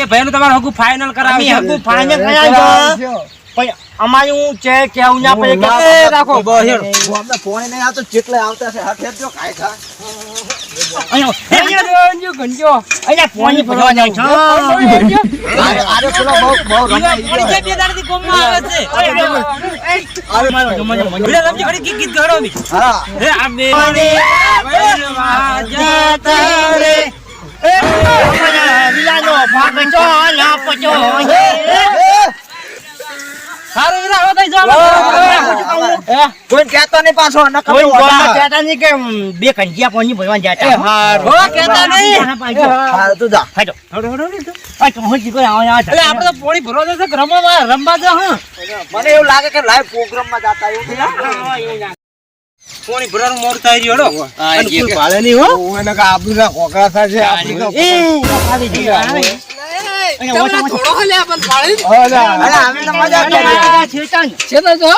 એ ભાઈનું તમારું હગું ફાઇનલ કરાવી હગું ફાઇનલ કરાવી પણ અમારું છે કેવું ના પડે રાખો બસ અમને ફોન નહીં આવતો જેટલે આવતા છે હાથ હેરજો ખાય ખા અહીંયા પોણી ભરવા જાય છે આરે પેલો બહુ રમાઈ ગયો બે દાડાથી કોમમાં આવે છે અરે મારો વિડા રમજી ઘડી ગીત ગાડો મી હા હે આ બે વૈરવા જતા રે વિલાનો ભાગ છો ના પચો સારું વિરા આવો થઈ જાવ કોઈ કહેતો નહીં પાછો ન કોઈ ગોળા કહેતા નહીં કે બે કંજિયા પોણી ભરવા જાય હો કહેતા નહીં હા તું જા હાજો હડો હડો આ તો હું જીગો આવો એટલે આપણે તો પોણી ભરવા જશે કે રમવા જા હા મને એવું લાગે કે લાઈવ પ્રોગ્રામ માં જાતા એવું છે પોણી ભરવાનું મોડ થઈ રહ્યો હડો આ જે પાળે નહીં હો ઓને કા આપણા કોકરા થાય છે આપણી આવી જી આવે થોડો હલે આપણ પાળી અરે અમે તો મજા કરી છેતા જો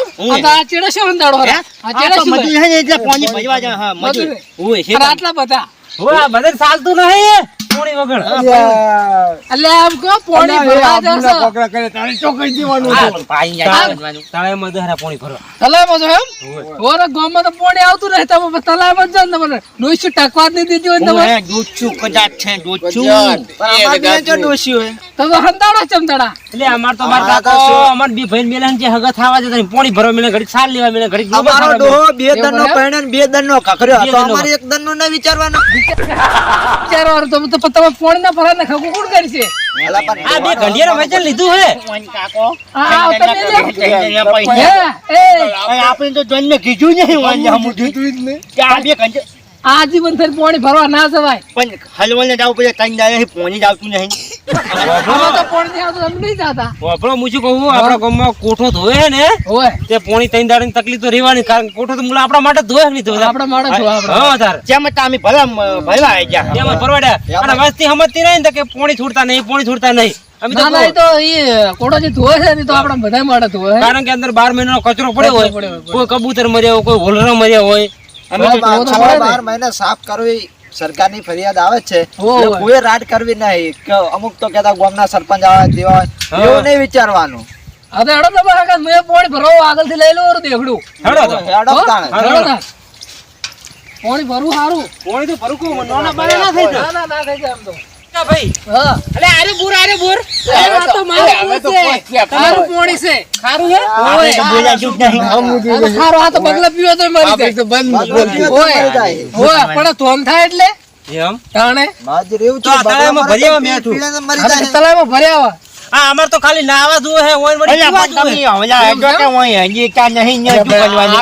આ ચેડા શું અંદાડો હે આ ચેડા શું મજૂરી હે એટલે પોણી ભરવા જાય હા મજૂરી ઓય છે આટલા બધા હો આ બધે ચાલતું નહીં પોણી વગર એટલે આમ કો પોણી ભરવા જશે કોકરા કરે તારે ચોકઈ દેવાનું આ પાઈ જાય તળાવમાં દહરા પોણી ભરવા તલાવમાં જો એમ ઓરે ગામમાં તો પોણી આવતું રહે તમે તલાવમાં જ ને મને ડોઈશું ટકવા જ નહીં દીધી હોય તમે હું દૂધછું કદાચ છે દૂધછું અમાર બે જો ડોસી હોય તમે હંતાડો ચમતાડા એટલે અમાર તો માર કાકો અમાર બે ભાઈ મેલન જે હગા થાવા જતા પોણી ભરવા મેલે ઘડી સાલ લેવા મેલે ઘડી અમારો ડોહો બે દનનો પૈણો ને બે દનનો કકર્યો તો અમારે એક દનનો ન વિચારવાનો ચાર વાર તમે પોણી ના ભરા ને ખગું કોણ કરશે આ બે ઘંડિયાનો વેચન લીધું હે પોણી કાકો આ તમે આપણે તો જન્મે કીધું નહીં વાંજે હમું દીધું જ નહીં કે આ બે કંજે આજીવન થઈ પોણી ભરવા ના જવાય પણ હલવલને જાવ પછી ત્રણ દાડે પોણી જ આવતું નહીં હવે તો પોણી નહીં આવતું તમે નહીં જાતા આપણો મુછી કહું આપણા ગામમાં કોઠો ધોવે હે ને હોય તે પોણી ત્રણ દાડાની તકલીફ તો રહેવાની કારણ કોઠો તો મુલા આપણા માટે ધોવે નહીં ધોવે આપણા માણસ જો આપણે હા તાર જેમ તમે ભલા આવી ગયા એમાં પરવાડ્યા અને વસ્તી સમજતી નહીં ને કે પોણી છૂટતા નહીં અમે તો ના ના એ તો એ કોડો જે ધોવે છે ને તો આપણા બધા માટે ધોવે કારણ કે અંદર 12 મહિનાનો કચરો પડ્યો હોય કોઈ કબૂતર મર્યા હોય કોઈ હોલરો મર્યા હોય અમે તો ધોવો તો પડે ને. 12 મહિના સાફ કરવી સરકારની ફરિયાદ આવે છે હોય. એટલે કોઈ રાડ કરવી નહીં કે અમુક તો કહેતા ગામના સરપંચ આવે દેવા હોય એવું નહીં વિચારવાનું આ તો હેડો તમે કાકા મેં પોણી ભરવા આગળથી લઈ લો દેખડું હેડો તો હેડો હો? તાણે. હેડો ના. પોણી ભરવું સારું પોણી તો ભરું કો નાના બાના ના થઈ જાય ના થઈ જાય આમ તો ભાઈ હા એટલે આરે બુર આ તો મારું છે તારું પોણી છે ખારું હે આપણે તો બોલ્યા જ નહીં આ તો ખારો આ તો બગલા પીવો તો મરી જાય હોય પણ ધોન થાય એટલે એમ તાણે માજર એવું તો આ તળાવમાં ભર્યા મેઠું. મરી જાય તલાવમાં ભર્યા આવા આ અમાર તો ખાલી નાવા જોવે હે ઓય વળી અલ્યા પીવા પણ જોવે. તમે હમણાં હેડો કે હોય હજી ક્યાં નહીં ને બોલવાની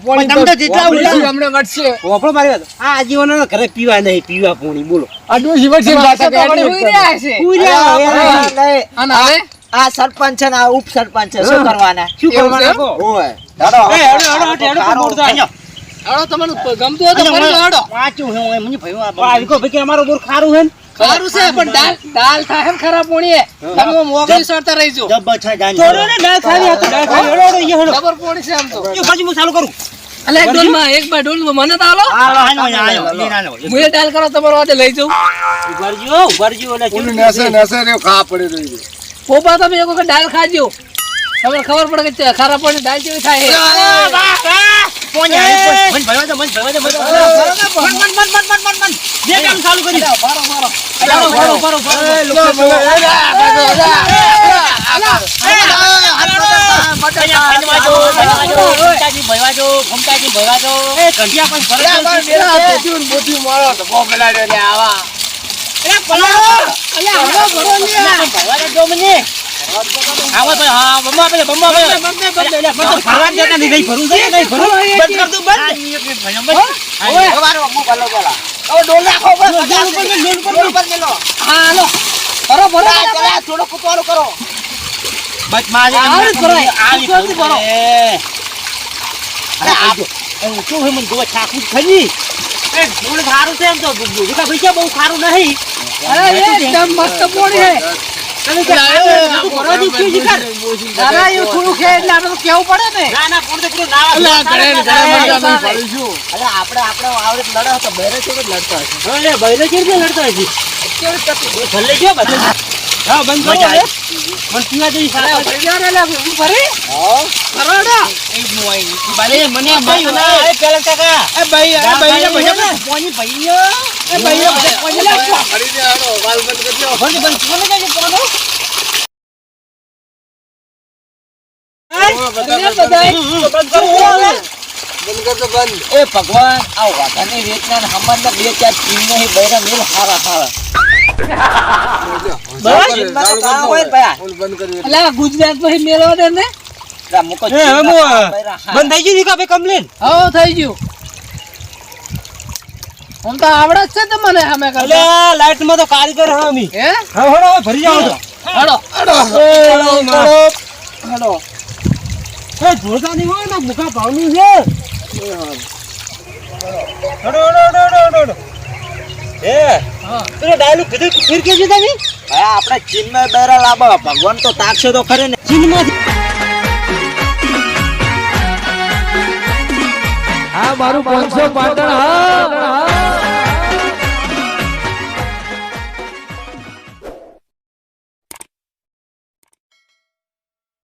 પણ તમે તો જેટલા ઉલ્લા ઓપડો મારી વાત. આ આજીવનનો ઘરે પીવા નહીં પીવા પોણી બોલો પાછા તો વળી હુઈ રહ્યા છે અને હવે આ સરપંચ છે ને આ ઉપ સરપંચ છે શું કરવાના શું કરવાના કહો? ઓય હેડો એ હેડો હેડો મોડ થાય. હેડો તમને ગમતું હોય તો ફરી લો હેડો વાંચ્યું હું એમ નહીં ભયું આ વિકો ભાઈ કે અમારો બોર ખારું હે ને? સારું છે પણ દાલ થાય ને ખરાબ પોણી હે તમે મોગલી સરતા રહીજો જબ છે જાન તો રે દાળ ખાવી હતી દાળ ખાવી. હેડો હેડો ઈ હેડો જબર પોણી છે આમ તો ઈ બાજુ હું ચાલુ કરું. અલે એક ડોલમાં એક બા ડોલમાં મને તો આલો આલો આલો આલો હું એ દાલ કરો તમારો આજે લઈ જાઉં ઉભરજો એટલે ચીલું પોપા તમે એક વખત દાલ ખાજો તમને ખબર પડે કે ખરાબ પોણી દાલ કેવી થાય કોણ જાય મન ભયો તો મન બે કામ ચાલુ કરી. એ કંઠિયા પણ ફરક આવો તો હા બમ્મા પેલે ફરવા જતા નહીં ભરું છે નહીં ભરું બંધ કર દઉં બંધ. હા હાલો ભરો ભરો થોડો કુતવારો કરો બસ મારે આવી ભરાય. આવી આવી ભરો. અરે આ શું હે મને જોવા ચાકુ ખરી એ થોડું ખારું છે એમ તો વિકા ભાઈ છે બહુ ખારું નહીં અરે એકદમ મસ્ત પોણી હે તમે કે આવું ભરવાથી કેવું શીખર? તારા એવું થોડું ખે એટલે આપણે તો કેવું પડે ને. ના ના કોણ તો પેલું ના અલા, આવે. ઘરે ને ઘરે બધા અમે પડીશું. અરે આપણે આવડે લડો તો બહેરે છે કે લડતા હશે. અરે ભાઈને કેવી રીતે લડતા હજી? કેવી તકલીફ? એ ભલે ગયો બધે. હા બંધ કરો મજા હવે. આવી. મને પીવા જેવી અરે સારા ભાઈ યાર એટલે હું ફરી હા. ફરોડા. બારે મને ભાઈ, ભાઈ ભાઈ, પેલા કાકા એ ભાઈ, એ ભાઈ, એ ભાઈ, ને પોની ભાઈઓ એ ભાઈ, એ ભાઈ, પોની લાગો. ફરી દે, હાલો, વાલ બંધ કરી દો. બંધ બંધ કોને જાય પોનો? હા, બધા અરે બંધ બધાય. બંધ કરો હવે. કર દો, બંધ. એ ભગવાન આ વાઘાની વેચના ને હમણાં બે ચાર ટીમ નહીં બૈરા મિલ હારા. બરાબર? ચીનમાં તો કામ હોય ને ભાઈ. ફોન બંધ કરી દો. અલા ગુજરાત પછી મેળવા દે ને. આ મુકો એ ચીનમાં હમો કામ બૈરા હારા. બંધ થઈ ગઈ દીકા બે કમ્પ્લેન. હો થઈ ગયું. આમ તો આવડે જ છે ને મને સામે અલે કરતા. લાઈટ માં તો કારીગર હા અમે. હે હા હળો ભરી જાવ તો. હાલો. હાલો. એ જોરદાર નહીં હોય ને મુખા ભાવનું છે. હળો હળો હળો હળો હળો. એ હા પેલો ડાયલોગ કીધું ફીર કે છે તમે? ભાઈ આપણે ચીનમાં બૈરા લાવો ભગવાન તો તાકશે તો ખરે ને. ચીનમાંથી આ મારું 500 પાટણ, હા.